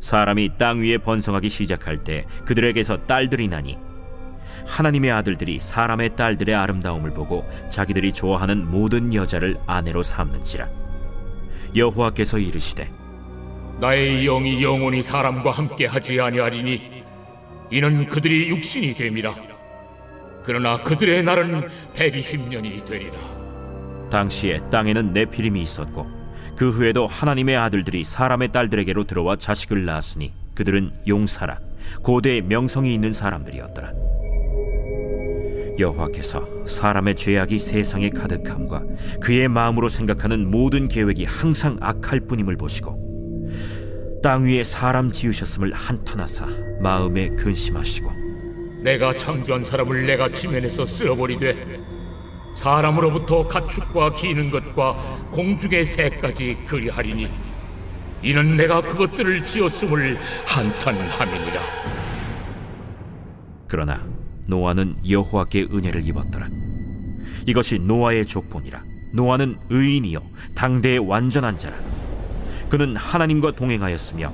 사람이 땅 위에 번성하기 시작할 때 그들에게서 딸들이 나니 하나님의 아들들이 사람의 딸들의 아름다움을 보고 자기들이 좋아하는 모든 여자를 아내로 삼는지라. 여호와께서 이르시되 나의 영이 영원히 사람과 함께 하지 아니하리니 이는 그들이 육신이 됨이라. 그러나 그들의 날은 120년이 되리라. 당시에 땅에는 네피림이 있었고 그 후에도 하나님의 아들들이 사람의 딸들에게로 들어와 자식을 낳았으니 그들은 용사라 고대의 명성이 있는 사람들이었더라. 여호와께서 사람의 죄악이 세상에 가득함과 그의 마음으로 생각하는 모든 계획이 항상 악할 뿐임을 보시고 땅 위에 사람 지으셨음을 한탄하사 마음에 근심하시고 내가 창조한 사람을 내가 지면에서 쓸어버리되 사람으로부터 가축과 기는 것과 공중의 새까지 그리하리니 이는 내가 그것들을 지었음을 한탄함이니라. 그러나 노아는 여호와께 은혜를 입었더라. 이것이 노아의 족본이라. 노아는 의인이요 당대의 완전한 자라. 그는 하나님과 동행하였으며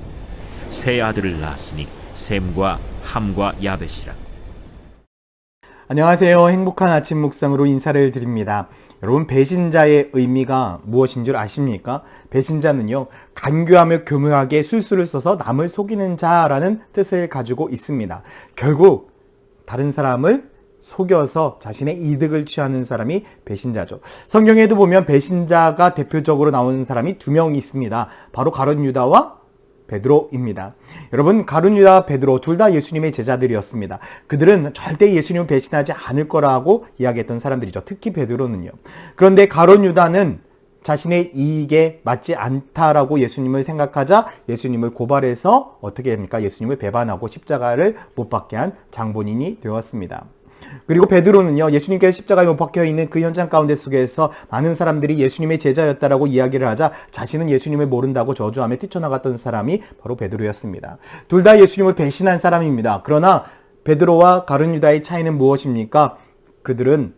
세 아들을 낳았으니 셈과 함과 야벳이라. 안녕하세요. 행복한 아침 묵상으로 인사를 드립니다. 여러분, 배신자의 의미가 무엇인 줄 아십니까? 배신자는요, 간교하며 교묘하게 술수를 써서 남을 속이는 자라는 뜻을 가지고 있습니다. 결국 다른 사람을 속여서 자신의 이득을 취하는 사람이 배신자죠. 성경에도 보면 배신자가 대표적으로 나오는 사람이 두 명 있습니다. 바로 가룟 유다와 베드로입니다. 여러분, 가룟 유다, 베드로 둘 다 예수님의 제자들이었습니다. 그들은 절대 예수님을 배신하지 않을 거라고 이야기했던 사람들이죠. 특히 베드로는요. 그런데 가룟 유다는 자신의 이익에 맞지 않다라고 예수님을 생각하자 예수님을 고발해서 어떻게 됩니까? 예수님을 배반하고 십자가를 못 박게 한 장본인이 되었습니다. 그리고 베드로는요, 예수님께서 십자가에 못 박혀 있는 그 현장 가운데 속에서 많은 사람들이 예수님의 제자였다라고 이야기를 하자 자신은 예수님을 모른다고 저주하며 뛰쳐나갔던 사람이 바로 베드로였습니다. 둘 다 예수님을 배신한 사람입니다. 그러나 베드로와 가룟 유다의 차이는 무엇입니까? 그들은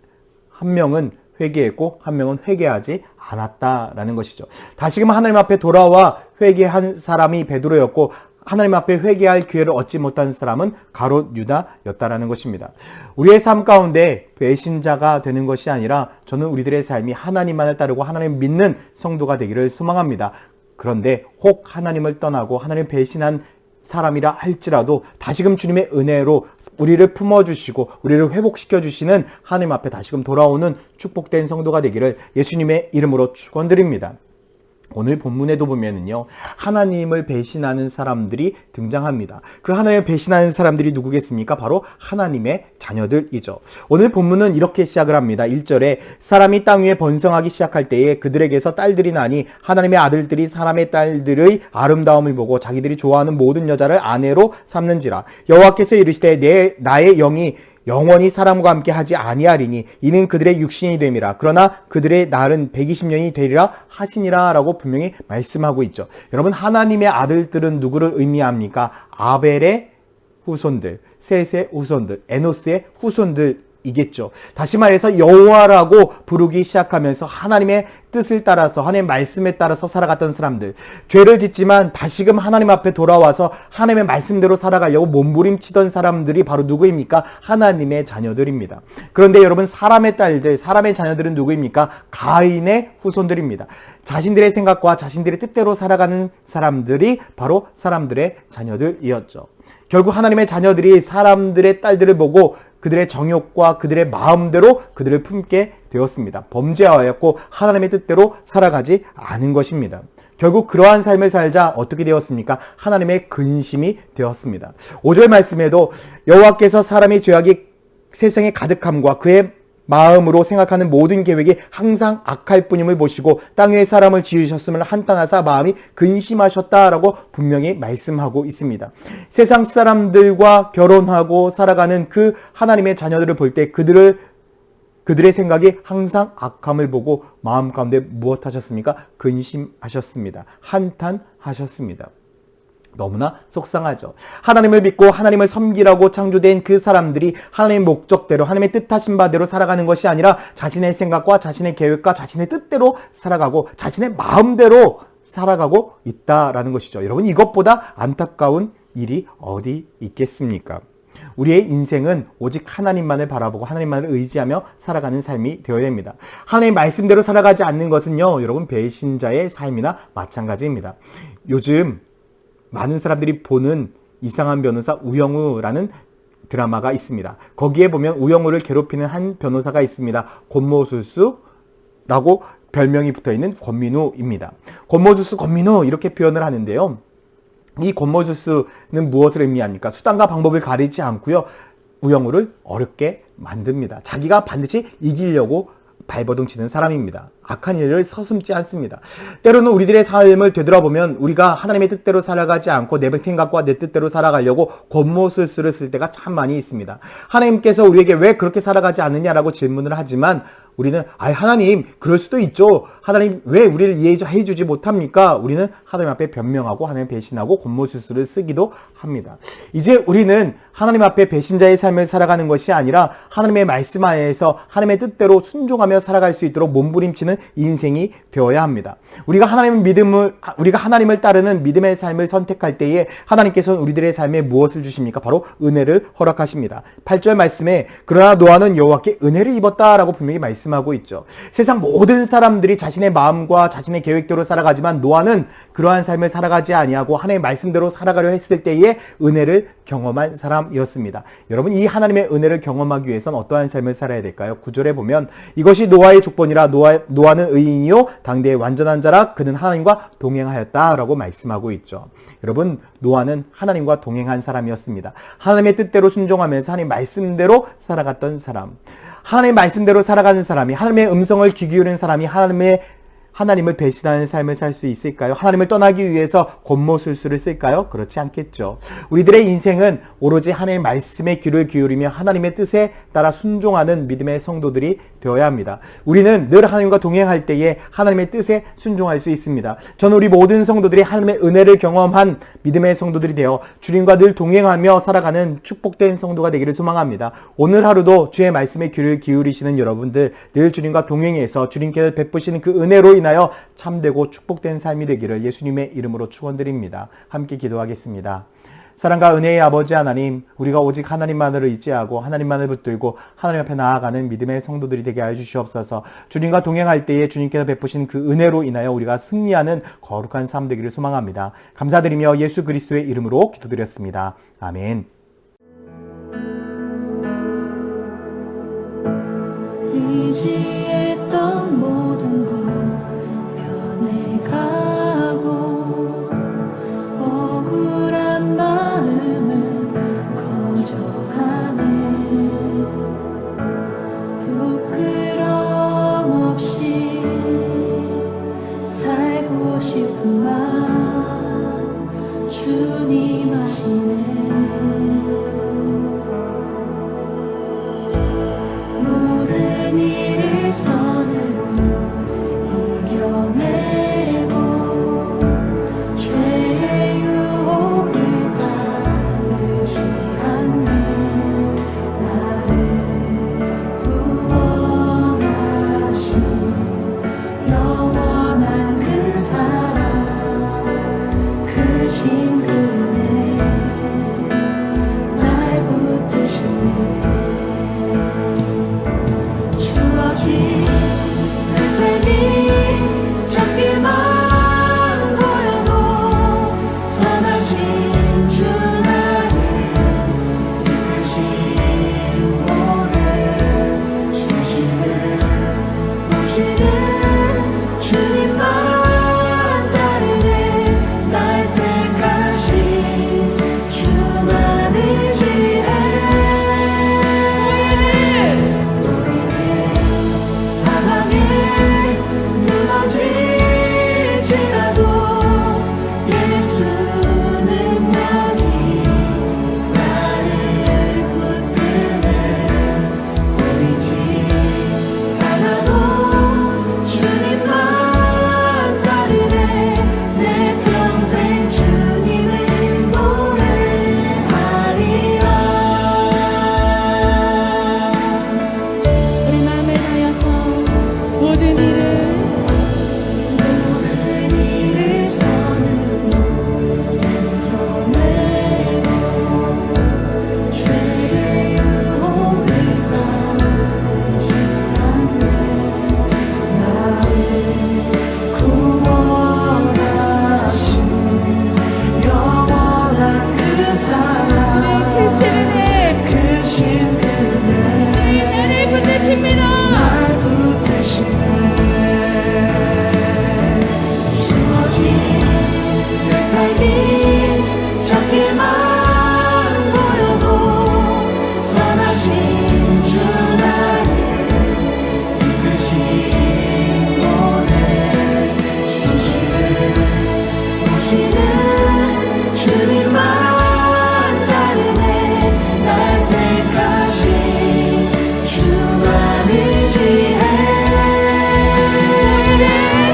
한 명은 회개했고 한 명은 회개하지 않았다라는 것이죠. 다시금 하나님 앞에 돌아와 회개한 사람이 베드로였고 하나님 앞에 회개할 기회를 얻지 못한 사람은 가룟 유다였다라는 것입니다. 우리의 삶 가운데 배신자가 되는 것이 아니라 저는 우리들의 삶이 하나님만을 따르고 하나님을 믿는 성도가 되기를 소망합니다. 그런데 혹 하나님을 떠나고 하나님을 배신한 사람이라 할지라도 다시금 주님의 은혜로 우리를 품어주시고 우리를 회복시켜주시는 하나님 앞에 다시금 돌아오는 축복된 성도가 되기를 예수님의 이름으로 축원드립니다. 오늘 본문에도 보면은요, 하나님을 배신하는 사람들이 등장합니다. 그 하나님을 배신하는 사람들이 누구겠습니까? 바로 하나님의 자녀들이죠. 오늘 본문은 이렇게 시작을 합니다. 1절에 사람이 땅 위에 번성하기 시작할 때에 그들에게서 딸들이 나니 하나님의 아들들이 사람의 딸들의 아름다움을 보고 자기들이 좋아하는 모든 여자를 아내로 삼는지라. 여호와께서 이르시되 나의 영이 영원히 사람과 함께 하지 아니하리니 이는 그들의 육신이 됨이라. 그러나 그들의 날은 120년이 되리라 하시니라 라고 분명히 말씀하고 있죠. 여러분, 하나님의 아들들은 누구를 의미합니까? 아벨의 후손들, 셋의 후손들, 에노스의 후손들이겠죠. 다시 말해서 여호와라고 부르기 시작하면서 하나님의 뜻을 따라서 하나님의 말씀에 따라서 살아갔던 사람들, 죄를 짓지만 다시금 하나님 앞에 돌아와서 하나님의 말씀대로 살아가려고 몸부림치던 사람들이 바로 누구입니까? 하나님의 자녀들입니다. 그런데 여러분, 사람의 딸들, 사람의 자녀들은 누구입니까? 가인의 후손들입니다. 자신들의 생각과 자신들의 뜻대로 살아가는 사람들이 바로 사람들의 자녀들이었죠. 결국 하나님의 자녀들이 사람들의 딸들을 보고 그들의 정욕과 그들의 마음대로 그들을 품게 되었습니다. 범죄하였고 하나님의 뜻대로 살아가지 않은 것입니다. 결국 그러한 삶을 살자 어떻게 되었습니까? 하나님의 근심이 되었습니다. 5절 말씀에도 여호와께서 사람의 죄악이 세상에 가득함과 그의 마음으로 생각하는 모든 계획이 항상 악할 뿐임을 보시고 땅 위에 사람을 지으셨음을 한탄하사 마음이 근심하셨다라고 분명히 말씀하고 있습니다. 세상 사람들과 결혼하고 살아가는 그 하나님의 자녀들을 볼 때 그들의 생각이 항상 악함을 보고 마음 가운데 무엇하셨습니까? 근심하셨습니다. 한탄하셨습니다. 너무나 속상하죠. 하나님을 믿고 하나님을 섬기라고 창조된 그 사람들이 하나님의 목적대로 하나님의 뜻하신 바대로 살아가는 것이 아니라 자신의 생각과 자신의 계획과 자신의 뜻대로 살아가고 자신의 마음대로 살아가고 있다라는 것이죠. 여러분, 이것보다 안타까운 일이 어디 있겠습니까? 우리의 인생은 오직 하나님만을 바라보고 하나님만을 의지하며 살아가는 삶이 되어야 됩니다. 하나님의 말씀대로 살아가지 않는 것은요, 여러분, 배신자의 삶이나 마찬가지입니다. 요즘 많은 사람들이 보는 이상한 변호사 우영우라는 드라마가 있습니다. 거기에 보면 우영우를 괴롭히는 한 변호사가 있습니다. 권모술수라고 별명이 붙어있는 권민우입니다. 권모술수 권민우 이렇게 표현을 하는데요. 이 권모술수는 무엇을 의미합니까? 수단과 방법을 가리지 않고요, 우영우를 어렵게 만듭니다. 자기가 반드시 이기려고 발버둥치는 사람입니다. 악한 일을 서슴지 않습니다. 때로는 우리들의 삶을 되돌아보면 우리가 하나님의 뜻대로 살아가지 않고 내 생각과 내 뜻대로 살아가려고 권모술수를 쓸 때가 참 많이 있습니다. 하나님께서 우리에게 왜 그렇게 살아가지 않느냐라고 질문을 하지만 우리는 하나님 그럴 수도 있죠. 하나님 왜 우리를 이해해 주지 못합니까? 우리는 하나님 앞에 변명하고 하나님 배신하고 권모술수를 쓰기도 합니다. 이제 우리는 하나님 앞에 배신자의 삶을 살아가는 것이 아니라 하나님의 말씀 안에서 하나님의 뜻대로 순종하며 살아갈 수 있도록 몸부림치는 인생이 되어야 합니다. 우리가 하나님을 따르는 믿음의 삶을 선택할 때에 하나님께서는 우리들의 삶에 무엇을 주십니까? 바로 은혜를 허락하십니다. 8절 말씀에 그러나 노아는 여호와께 은혜를 입었다라고 분명히 말씀하고 있죠. 세상 모든 사람들이 자신의 마음과 자신의 계획대로 살아가지만 노아는 그러한 삶을 살아가지 아니하고 하나님의 말씀대로 살아가려 했을 때에 은혜를 경험한 사람이었습니다. 여러분, 이 하나님의 은혜를 경험하기 위해서는 어떠한 삶을 살아야 될까요? 9절에 보면 이것이 노아의 족본이라 노아는 의인이요 당대의 완전한 자라 그는 하나님과 동행하였다라고 말씀하고 있죠. 여러분, 노아는 하나님과 동행한 사람이었습니다. 하나님의 뜻대로 순종하면서 하나님의 말씀대로 살아갔던 사람, 하나님의 말씀대로 살아가는 사람이, 하나님의 음성을 귀 기울이는 사람이 하나님을 배신하는 삶을 살 수 있을까요? 하나님을 떠나기 위해서 권모술수를 쓸까요? 그렇지 않겠죠. 우리들의 인생은 오로지 하나님의 말씀에 귀를 기울이며 하나님의 뜻에 따라 순종하는 믿음의 성도들이 되어야 합니다. 우리는 늘 하나님과 동행할 때에 하나님의 뜻에 순종할 수 있습니다. 저는 우리 모든 성도들이 하나님의 은혜를 경험한 믿음의 성도들이 되어 주님과 늘 동행하며 살아가는 축복된 성도가 되기를 소망합니다. 오늘 하루도 주의 말씀에 귀를 기울이시는 여러분들, 늘 주님과 동행해서 주님께서 베푸시는 그 은혜로 인하여 참되고 축복된 삶이 되기를 예수님의 이름으로 축원드립니다. 함께 기도하겠습니다. 사랑과 은혜의 아버지 하나님, 우리가 오직 하나님만을 의지하고 하나님만을 붙들고 하나님 앞에 나아가는 믿음의 성도들이 되게 하여 주시옵소서. 주님과 동행할 때에 주님께서 베푸신 그 은혜로 인하여 우리가 승리하는 거룩한 삶 되기를 소망합니다. 감사드리며 예수 그리스도의 이름으로 기도드렸습니다. 아멘. 의지했던 모든 것 변해가고 억울한 마음은 거져가네. 부끄럼 없이 살고 싶은 마음 주님 아시네. 모든 일을 선으로 이겨내고 죄의 유혹을 따르지 않네. 나를 구원하신 영원한 그 사랑 크신 그네 날 붙드시네. 주어진 그 삶이 작게만 보여도 선하신 주 나를 이끄신 모든 주시는 보시는 주님만 따르네. 날 택하신 주만 의지해. 상황에 무너질지라도 예수 능력이 나를 붙드네. 보이지 않아도 주님만 따르네. 내 평생 주님을 노래하리라. 우리 마음을 다하여서 모든 일을 내